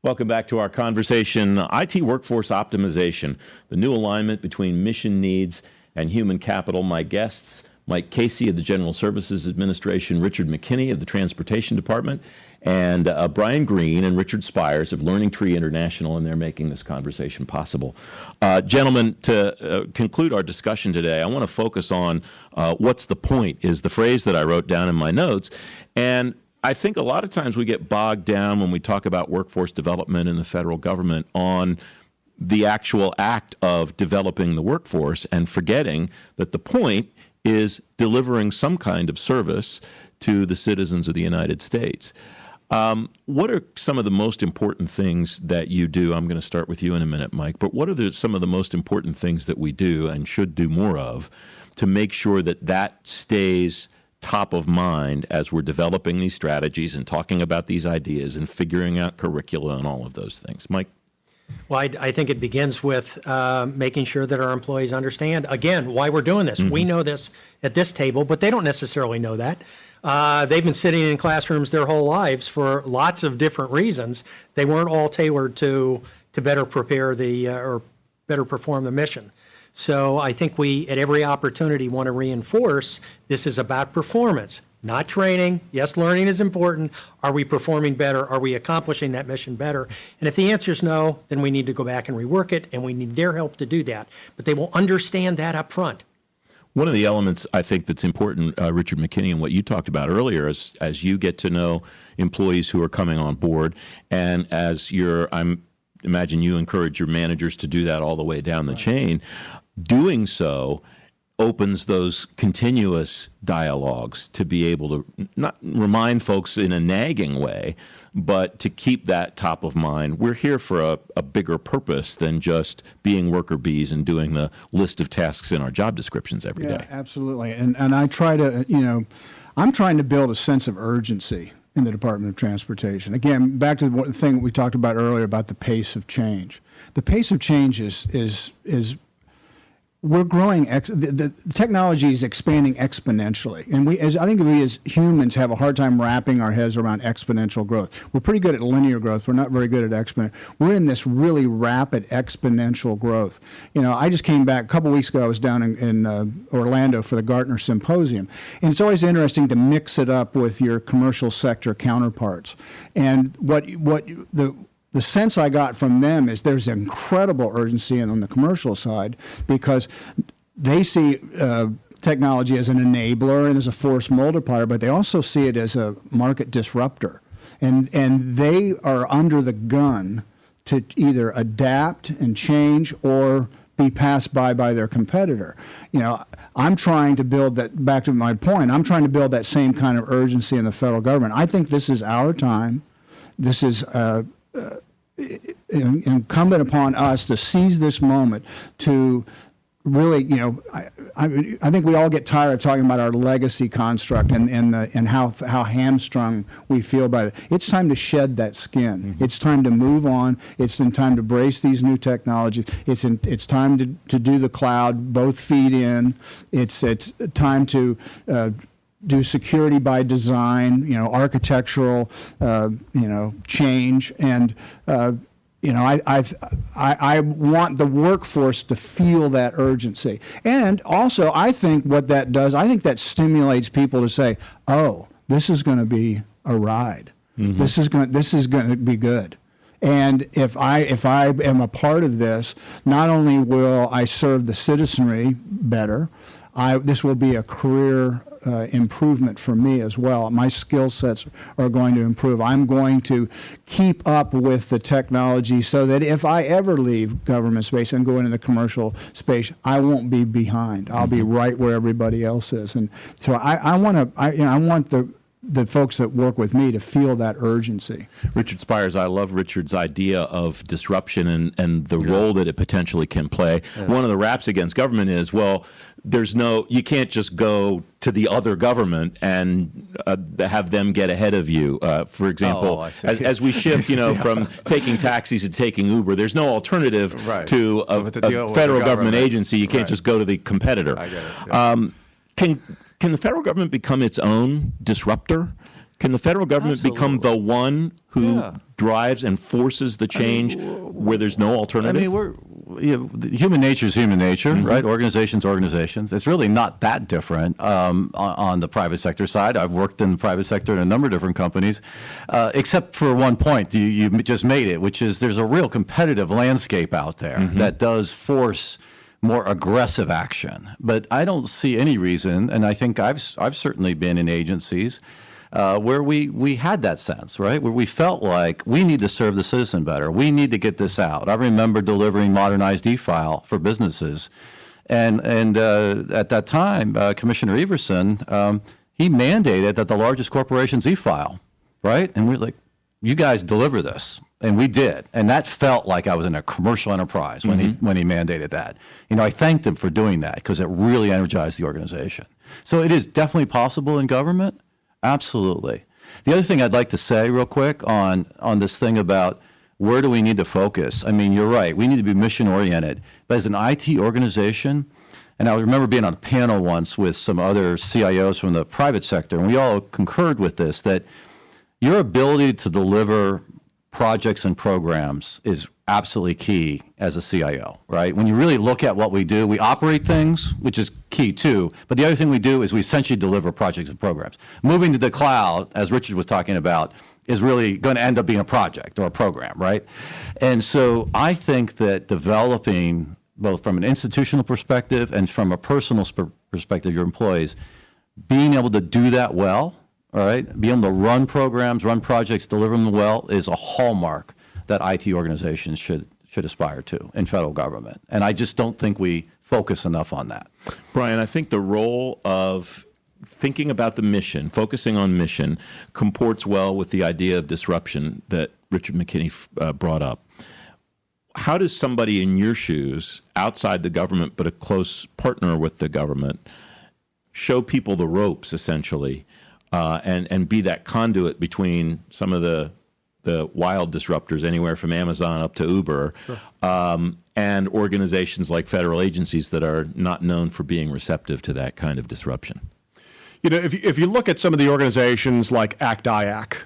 Welcome back to our conversation, IT workforce optimization, the new alignment between mission needs and human capital. My guests, Mike Casey of the General Services Administration, Richard McKinney of the Transportation Department, and Brian Green and Richard Spires of Learning Tree International, and they're making this conversation possible. Gentlemen, to conclude our discussion today, I want to focus on what's the point, is the phrase that I wrote down in my notes. And I think a lot of times we get bogged down when we talk about workforce development in the federal government on the actual act of developing the workforce and forgetting that the point is delivering some kind of service to the citizens of the United States. What are some of the most important things that you do? I'm going to start with you in a minute, Mike, but what are some of the most important things that we do and should do more of to make sure that that stays top of mind as we're developing these strategies and talking about these ideas and figuring out curricula and all of those things? Mike? Well, I think it begins with making sure that our employees understand, again, why we're doing this. Mm-hmm. We know this at this table, but they don't necessarily know that. They've been sitting in classrooms their whole lives for lots of different reasons. They weren't all tailored to better prepare or better perform the mission. So I think we, at every opportunity, want to reinforce this is about performance, not training. Yes, learning is important. Are we performing better? Are we accomplishing that mission better? And if the answer is no, then we need to go back and rework it, and we need their help to do that. But they will understand that up front. One of the elements I think that's important, Richard McKinney, and what you talked about earlier, is as you get to know employees who are coming on board, and as imagine you encourage your managers to do that all the way down the chain. Doing so opens those continuous dialogues to be able to not remind folks in a nagging way, but to keep that top of mind. We're here for a bigger purpose than just being worker bees and doing the list of tasks in our job descriptions every day. Absolutely. And I try to, I'm trying to build a sense of urgency in the Department of Transportation. Again, back to the thing we talked about earlier about the pace of change. The pace of change is we're growing. The technology is expanding exponentially, and I think we as humans have a hard time wrapping our heads around exponential growth. We're pretty good at linear growth. We're not very good at exponential. We're in this really rapid exponential growth. I just came back a couple weeks ago. I was down in Orlando for the Gartner Symposium, and it's always interesting to mix it up with your commercial sector counterparts. And the sense I got from them is there's incredible urgency on the commercial side because they see technology as an enabler and as a force multiplier, but they also see it as a market disruptor. And they are under the gun to either adapt and change or be passed by their competitor. I'm trying to build that, back to my point, I'm trying to build that same kind of urgency in the federal government. I think this is our time. This is incumbent upon us to seize this moment to really, I think we all get tired of talking about our legacy construct and how hamstrung we feel by it. It's time to shed that skin. Mm-hmm. It's time to move on. It's time to embrace these new technologies. It's time to do the cloud, both feet in. It's time to do security by design, architectural, change, and I want the workforce to feel that urgency. And also, I think what that does, I think that stimulates people to say, "Oh, this is going to be a ride. Mm-hmm. This is going to be good." And if I am a part of this, not only will I serve the citizenry better, this will be a career improvement for me as well. My skill sets are going to improve. I'm going to keep up with the technology so that if I ever leave government space and go into the commercial space, I won't be behind. I'll be right where everybody else is. And so I want the folks that work with me to feel that urgency. Richard Spires, I love Richard's idea of disruption and the role that it potentially can play. Yeah. One of the raps against government is, well, you can't just go to the other government and have them get ahead of you. For example, as we shift, from taking taxis to taking Uber, there's no alternative to a federal government agency. You can't just go to the competitor. I get it. Can the federal government become its own disruptor? Can the federal government become the one who drives and forces the change where there's no alternative? Human nature is human nature, right? Organizations. It's really not that different on the private sector side. I've worked in the private sector in a number of different companies, except for one point you just made it, which is there's a real competitive landscape out there that does force more aggressive action. But I don't see any reason, and I think I've certainly been in agencies where we had that sense, right? Where we felt like we need to serve the citizen better. We need to get this out. I remember delivering modernized e-file for businesses. And at that time, Commissioner Everson, he mandated that the largest corporations e-file, right? And we're like, you guys deliver this. And we did. And that felt like I was in a commercial enterprise when he mandated that. I thanked him for doing that because it really energized the organization. So it is definitely possible in government. Absolutely. The other thing I'd like to say real quick on this thing about where do we need to focus? I mean, you're right. We need to be mission-oriented. But as an IT organization, and I remember being on a panel once with some other CIOs from the private sector, and we all concurred with this, that your ability to deliver projects and programs is absolutely key as a CIO, right? When you really look at what we do, we operate things, which is key too, but the other thing we do is we essentially deliver projects and programs. Moving to the cloud, as Richard was talking about, is really going to end up being a project or a program, right? And so I think that developing, both from an institutional perspective and from a personal perspective, your employees, being able to do that well, all right, being able to run programs, run projects, deliver them well is a hallmark that IT organizations should aspire to in federal government. And I just don't think we focus enough on that. Brian, I think the role of thinking about the mission, focusing on mission, comports well with the idea of disruption that Richard McKinney brought up. How does somebody in your shoes, outside the government but a close partner with the government, show people the ropes, essentially, and be that conduit between some of the wild disruptors, anywhere from Amazon up to Uber, and organizations like federal agencies that are not known for being receptive to that kind of disruption? If you look at some of the organizations like ACT-IAC,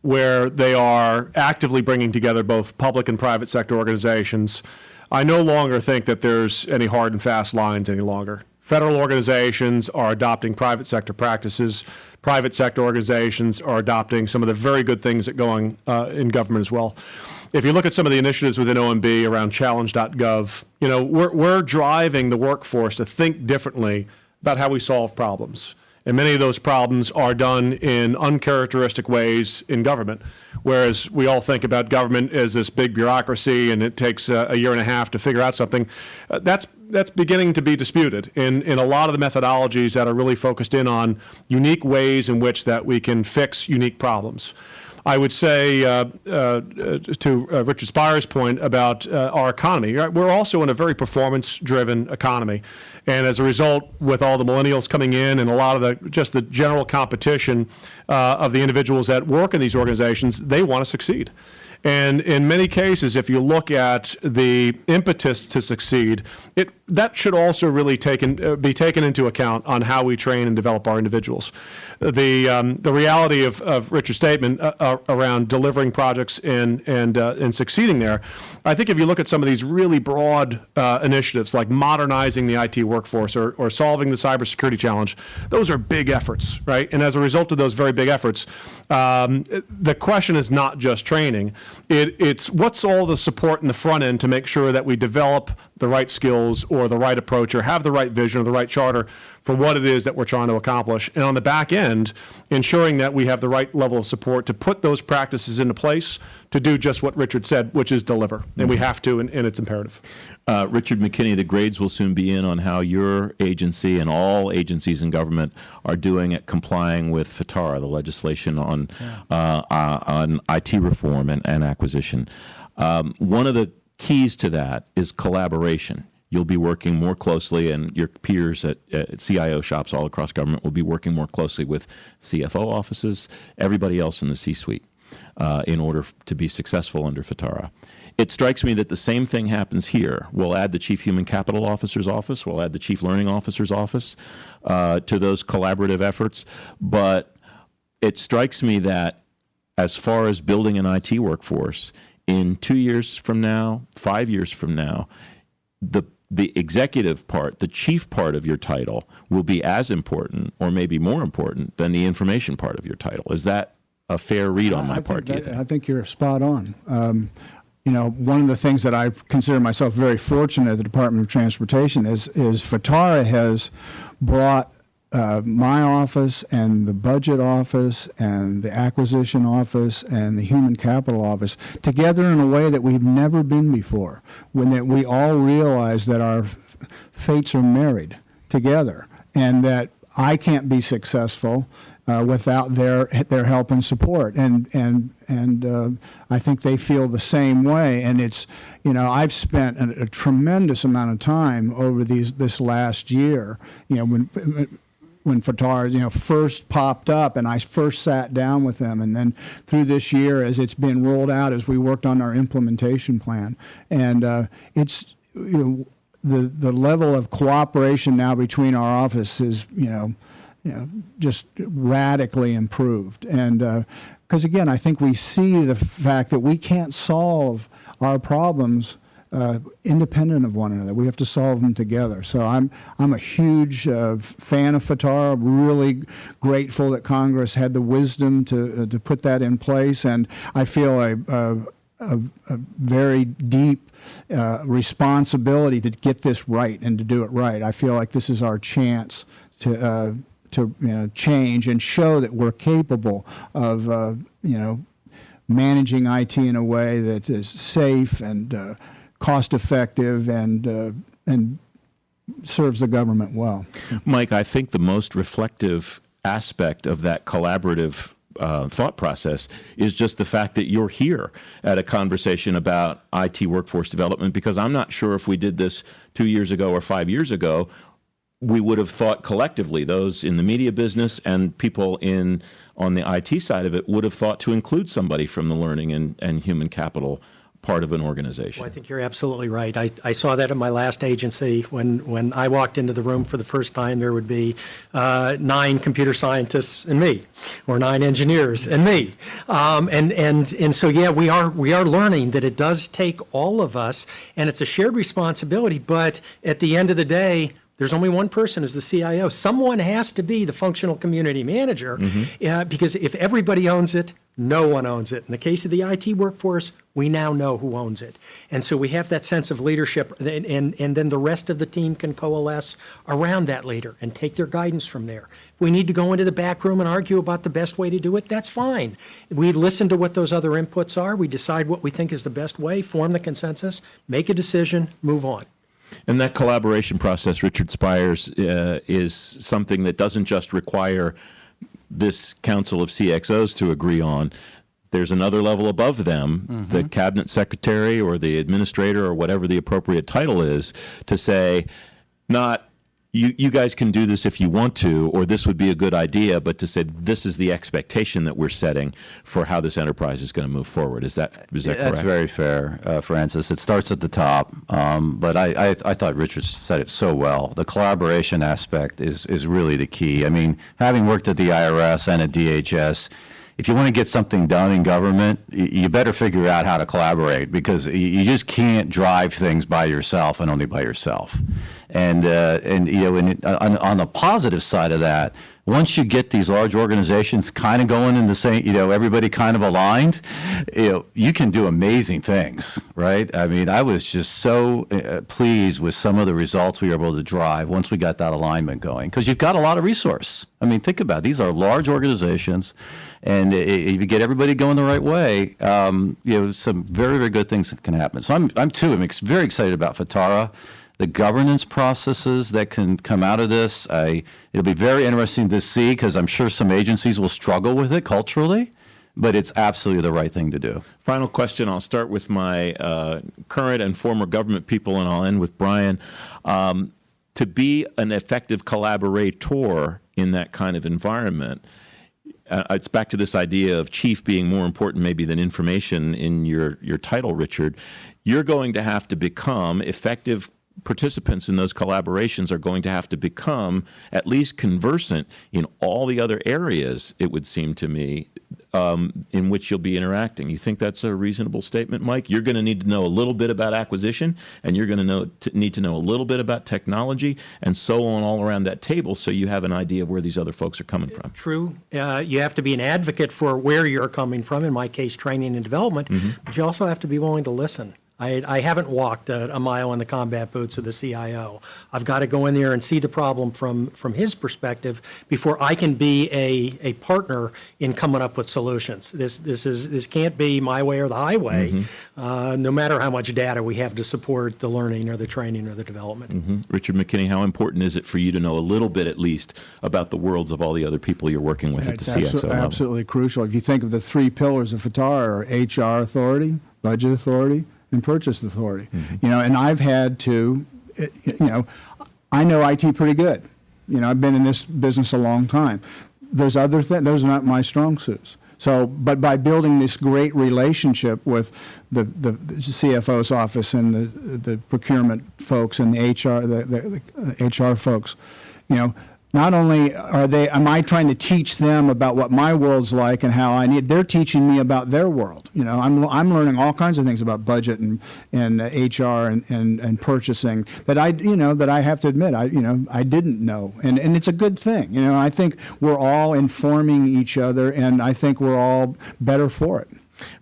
where they are actively bringing together both public and private sector organizations, I no longer think that there's any hard and fast lines any longer. Federal organizations are adopting private sector practices. Private sector organizations are adopting some of the very good things that go on in government as well. If you look at some of the initiatives within OMB around challenge.gov, we're driving the workforce to think differently about how we solve problems. And many of those problems are done in uncharacteristic ways in government, whereas we all think about government as this big bureaucracy and it takes a year and a half to figure out something. That's beginning to be disputed in a lot of the methodologies that are really focused in on unique ways in which that we can fix unique problems. I would say to Richard Spires' point about our economy, right? We're also in a very performance-driven economy. And as a result, with all the millennials coming in and a lot of just the general competition of the individuals that work in these organizations, they want to succeed. And in many cases, if you look at the impetus to succeed, that should also really be taken into account on how we train and develop our individuals. The reality of Richard's statement around delivering projects and succeeding there, I think if you look at some of these really broad initiatives like modernizing the IT workforce or solving the cybersecurity challenge, those are big efforts, right? And as a result of those very big efforts, the question is not just training. It's what's all the support in the front end to make sure that we develop the right skills or the right approach or have the right vision or the right charter for what it is that we're trying to accomplish. And on the back end, ensuring that we have the right level of support to put those practices into place to do just what Richard said, which is deliver. And we have to, and it's imperative. Richard McKinney, the grades will soon be in on how your agency and all agencies in government are doing at complying with FITARA, the legislation on IT reform and acquisition. One of the keys to that is collaboration. You'll be working more closely, and your peers at CIO shops all across government will be working more closely with CFO offices, everybody else in the C-suite, in order to be successful under FITARA. It strikes me that the same thing happens here. We'll add the Chief Human Capital Officer's office, we'll add the Chief Learning Officer's office to those collaborative efforts, but it strikes me that as far as building an IT workforce, in 2 years from now, 5 years from now, the executive part, the chief part of your title will be as important or maybe more important than the information part of your title. Is that a fair read on my part, do you think? I think you're spot on. One of the things that I consider myself very fortunate at the Department of Transportation is FTARA has brought my office and the budget office and the acquisition office and the human capital office together in a way that we've never been before, when that we all realize that our fates are married together and that I can't be successful without their help and support, and I think they feel the same way. And it's, I've spent a tremendous amount of time over this last year, when FTARA, first popped up, and I first sat down with them, and then through this year, as it's been rolled out, as we worked on our implementation plan, and it's the level of cooperation now between our offices, just radically improved. And because again, I think we see the fact that we can't solve our problems independent of one another. We have to solve them together. So I'm a huge fan of FTARA. Really grateful that Congress had the wisdom to put that in place, and I feel a very deep responsibility to get this right and to do it right. I feel like this is our chance to change and show that we're capable of managing IT in a way that is safe and cost-effective and serves the government well. Mike, I think the most reflective aspect of that collaborative thought process is just the fact that you're here at a conversation about IT workforce development, because I'm not sure if we did this 2 years ago or 5 years ago, we would have thought collectively, those in the media business and people on the IT side of it would have thought to include somebody from the learning and human capital part of an organization. Well, I think you're absolutely right. I saw that in my last agency. When I walked into the room for the first time, there would be 9 computer scientists and me, or 9 engineers and me. And so, yeah, we are learning that it does take all of us, and it's a shared responsibility. But at the end of the day, there's only one person as the CIO. Someone has to be the functional community manager, because if everybody owns it, no one owns it. In the case of the IT workforce, we now know who owns it. And so we have that sense of leadership, and then the rest of the team can coalesce around that leader and take their guidance from there. If we need to go into the back room and argue about the best way to do it, that's fine. We listen to what those other inputs are, we decide what we think is the best way, form the consensus, make a decision, move on. And that collaboration process, Richard Spires, is something that doesn't just require this council of CXOs to agree on. There's another level above them, the cabinet secretary or the administrator or whatever the appropriate title is, to say, not you guys can do this if you want to, or this would be a good idea, but to say this is the expectation that we're setting for how this enterprise is going to move forward. Is that correct? That's very fair, Francis. It starts at the top, but I thought Richard said it so well. The collaboration aspect is really the key. I mean, having worked at the IRS and at DHS, if you want to get something done in government, you better figure out how to collaborate, because you just can't drive things by yourself and only by yourself. And on the positive side of that, once you get these large organizations kind of going in the same, everybody kind of aligned, you can do amazing things, right? I mean, I was just so pleased with some of the results we were able to drive once we got that alignment going, because you've got a lot of resource. I mean, think about it. These are large organizations, and if you get everybody going the right way, some very, very good things can happen. So I'm very excited about FTARA. The governance processes that can come out of this, it'll be very interesting to see, because I'm sure some agencies will struggle with it culturally, but it's absolutely the right thing to do. Final question. I'll start with my current and former government people, and I'll end with Brian. To be an effective collaborator in that kind of environment, it's back to this idea of chief being more important maybe than information in your title, Richard. You're going to have to become effective participants in those collaborations are going to have to become at least conversant in all the other areas, it would seem to me, in which you'll be interacting. You think that's a reasonable statement, Mike? You're going to need to know a little bit about acquisition, and you're going to need to know a little bit about technology, and so on all around that table, so you have an idea of where these other folks are coming from. True. You have to be an advocate for where you're coming from, in my case, training and development, but you also have to be willing to listen. I haven't walked a mile in the combat boots of the CIO. I've got to go in there and see the problem from his perspective before I can be a partner in coming up with solutions. This can't be my way or the highway, no matter how much data we have to support the learning or the training or the development. Richard McKinney, how important is it for you to know a little bit, at least, about the worlds of all the other people you're working with at the CXO level? Absolutely crucial. If you think of the three pillars of FITARA, are HR authority, budget authority, and purchase authority. And I've had to, I know IT pretty good. I've been in this business a long time. Those other things, those are not my strong suits. So, but by building this great relationship with the CFO's office and the procurement folks and the HR folks, not only am I trying to teach them about what my world's like and how they're teaching me about their world. I'm learning all kinds of things about budget and HR and purchasing that I have to admit I didn't know, and it's a good thing. I think we're all informing each other, and I think we're all better for it.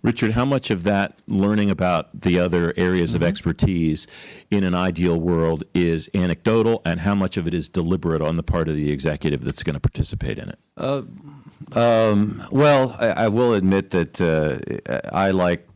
Richard, how much of that learning about the other areas of expertise in an ideal world is anecdotal, and how much of it is deliberate on the part of the executive that's going to participate in it? Well, I will admit that I, like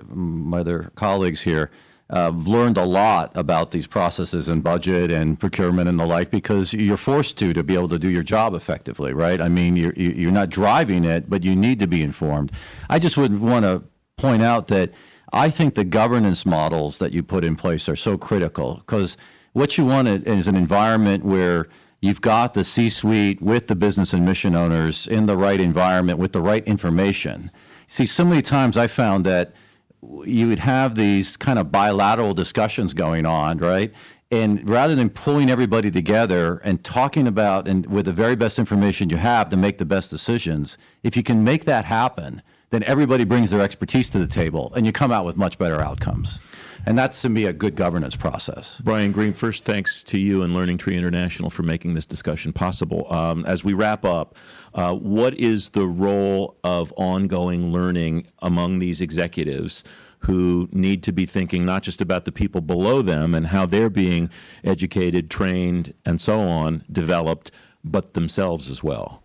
my other colleagues here, learned a lot about these processes and budget and procurement and the like, because you're forced to be able to do your job effectively, right? I mean, you're not driving it, but you need to be informed. I just would want to point out that I think the governance models that you put in place are so critical, because what you want is an environment where you've got the C-suite with the business and mission owners in the right environment with the right information. See, so many times I found that you would have these kind of bilateral discussions going on, right? And rather than pulling everybody together and talking about, and with the very best information you have to make the best decisions, if you can make that happen, then everybody brings their expertise to the table, and you come out with much better outcomes. And that's, to me, a good governance process. Brian Green, first, thanks to you and Learning Tree International for making this discussion possible. As we wrap up, what is the role of ongoing learning among these executives who need to be thinking not just about the people below them and how they're being educated, trained, and so on, developed, but themselves as well?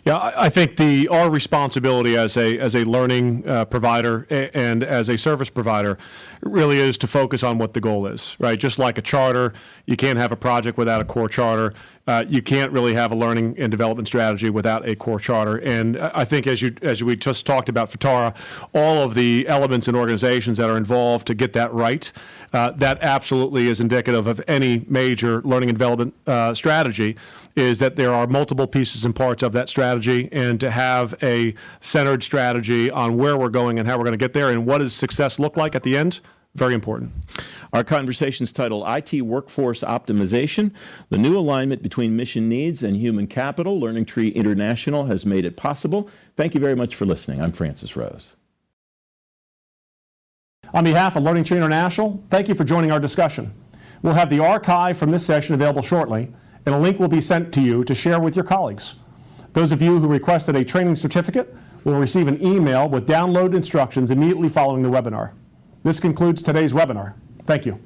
Yeah, I think our responsibility as a learning provider and as a service provider really is to focus on what the goal is, right? Just like a charter, you can't have a project without a core charter. You can't really have a learning and development strategy without a core charter. And I think as we just talked about FITARA, all of the elements and organizations that are involved to get that right, that absolutely is indicative of any major learning and development strategy, is that there are multiple pieces and parts of that strategy, and to have a centered strategy on where we're going and how we're going to get there and what does success look like at the end, very important. Our conversation is titled IT Workforce Optimization, the new alignment between mission needs and human capital. Learning Tree International has made it possible. Thank you very much for listening. I'm Francis Rose. On behalf of Learning Tree International, thank you for joining our discussion. We'll have the archive from this session available shortly, and a link will be sent to you to share with your colleagues. Those of you who requested a training certificate will receive an email with download instructions immediately following the webinar. This concludes today's webinar. Thank you.